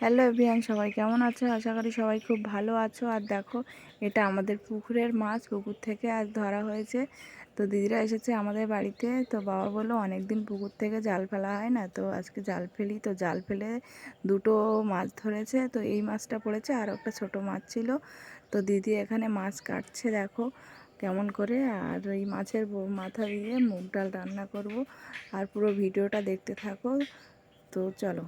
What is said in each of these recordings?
Hello everyone, সবাই কেমন আছো? আশা করি সবাই খুব ভালো আছো। আর দেখো, এটা আমাদের পুকুরের মাছ, পুকুর থেকে আজ ধরা হয়েছে। তো দিদিরা এসেছে আমাদের বাড়িতে। তো বাবা বললো অনেক দিন পুকুর থেকে জাল ফেলা হয় না, তো আজকে জাল ফেলি। তো জাল ফেলে দুটো মাছ ধরেছে। তো এই মাছটা পড়েছে, আর একটা ছোট মাছ ছিল। তো দিদি এখানে মাছ কাটছে, দেখো কেমন করে। আর এই মাছের মাথা দিয়ে মুগ ডাল রান্না করব। আর পুরো ভিডিওটা দেখতে থাকো। তো চলো।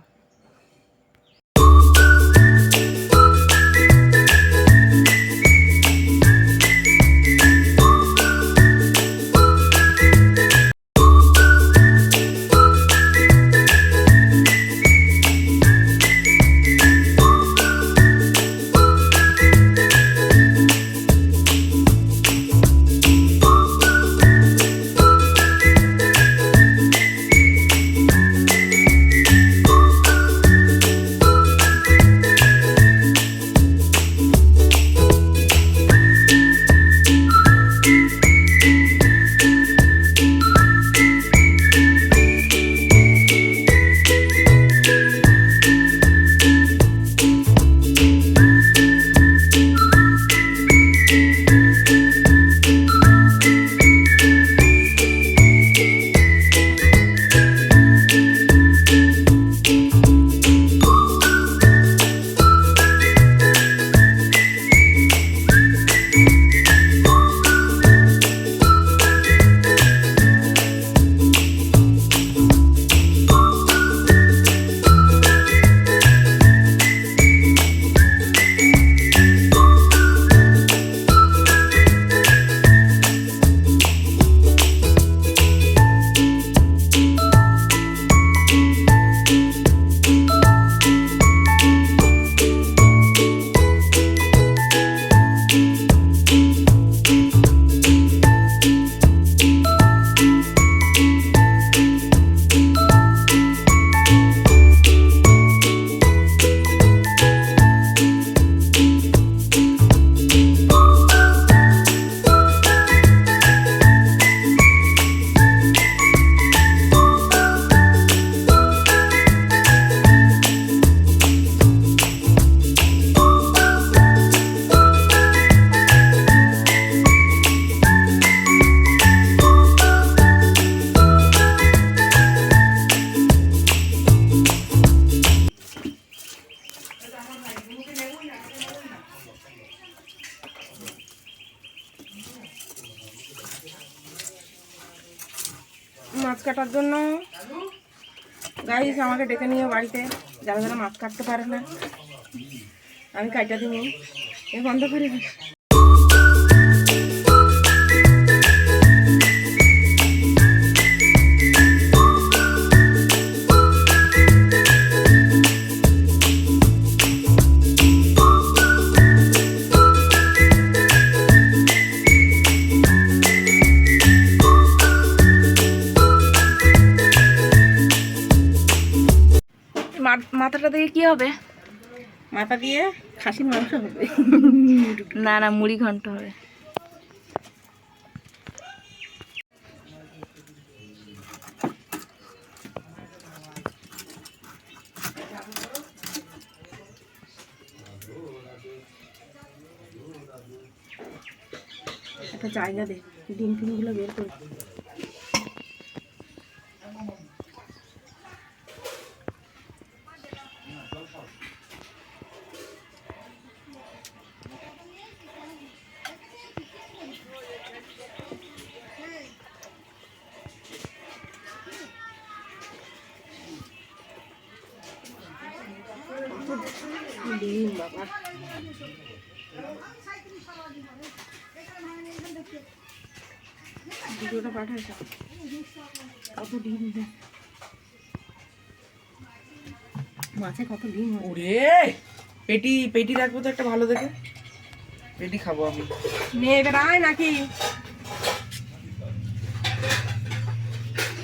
মাছ কাটার জন্য গাইস আমাকে ডেকে নিয়ে বাড়িতে, যারা যারা মাছ কাটতে পারে না আমি কাটা দিই। বন্ধ করে দিই। মাথাটা দিয়ে কি হবে? মাথা দিয়ে খাসির মাংস হবে। না না, মুড়ি ঘন্ট হবে। একটা জায়গা দে, ডিম ফিমগুলো বের করে। ডিম বাবা, ভিডিওটা পাঠাইছ কত ডিম দেয় মাছে, কত ডিম। ওরে পেটি পেটি রাখবো তো একটা ভালো দেখে, পেটি খাবো আমি। নে এবার আয় নাকি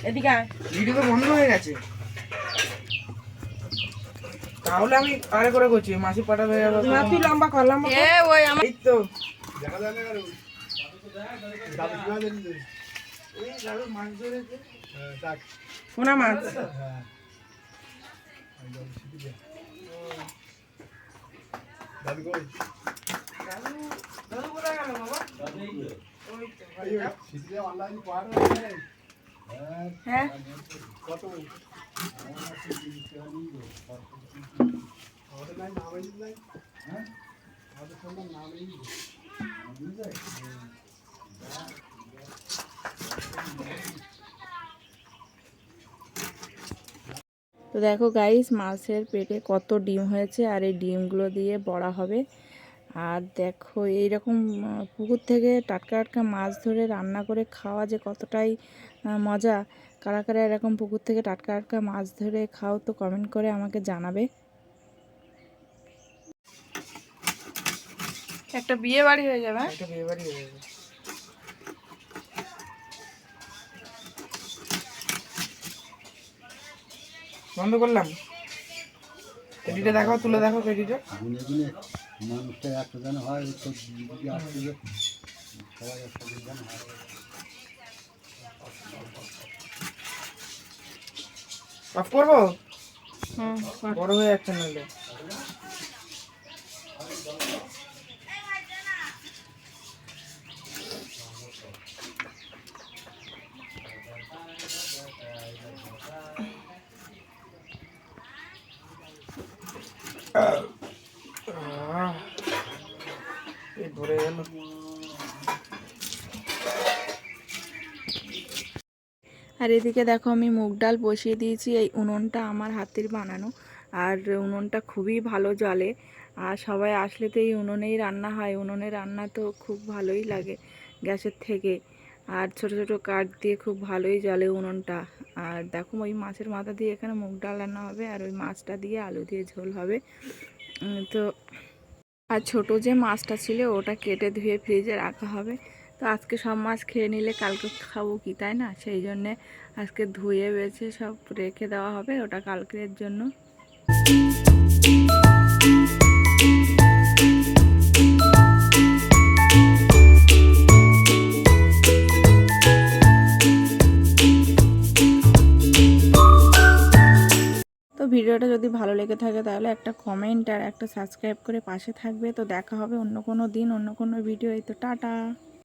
এদিকে আয়। ভিডিও তো বন্ধ হয়ে গেছে, তাহলে আমি আরে করে করছি। মাসি পাঠাবে তুই লম্বা কর, লম্বা ওই আমার এই তো দেখা যায় না। মাছ ধরেছে পোনা মাছ। হ্যাঁ তো দেখো গাইস, মাছের পেটে কত ডিম হয়েছে আর এই ডিমগুলো দিয়ে বড়া হবে। আর দেখো এইরকম পুকুর থেকে টাটকা টাটকা মাছ ধরে রান্না করে খাওয়া যে কতটাই মজা। কারা কারা এরকম পুকুর থেকে টাটকা টাটকা মাছ ধরে খাও তো কমেন্ট করে আমাকে জানাবে। একটা বিয়ে বাড়ি হয়ে যাবে, একটা বিয়ে বাড়ি হয়ে যাবে। বন্ধ করলাম। পেটিটা দেখো, তুলে দেখো পেটিটা। মানুষটা একটা যেন হয়, সবাই একটা যেন হয়। অফ করবো? বড় হয়ে যাচ্ছে নইলে। ভরে গেল। আর এদিকে দেখো আমি মুগ ডাল বসিয়ে দিয়েছি। এই উনুনটা আমার হাতের বানানো, আর উনুনটা খুবই ভালো জ্বলে। আর সবাই আসলে তো এই উনুনেই রান্না হয়। উনুনে রান্না তো খুব ভালোই লাগে গ্যাসের থেকে। আর ছোট ছোট কাঠ দিয়ে খুব ভালোই জ্বলে উনুনটা। আর দেখো ওই মাছের মাথা দিয়ে এখানে মুগ ডাল রান্না হবে, আর ওই মাছটা দিয়ে আলু দিয়ে ঝোল হবে। তো আর ছোট যে মাছটা ছিল ওটা কেটে ধুয়ে ফ্রিজে রাখা হবে। তো আজকে সব মাছ খেয়ে নিলে কালকে খাবো কি, তাই না? সেই জন্যে আজকে ধুয়ে বেছে সব রেখে দেওয়া হবে, ওটা কালকের জন্য। তো ভিডিওটা যদি ভালো লেগে থাকে তাহলে একটা কমেন্ট আর একটা সাবস্ক্রাইব করে পাশে থাকবে। তো দেখা হবে অন্য কোনো দিন অন্য কোনো ভিডিও। এই তো টাটা।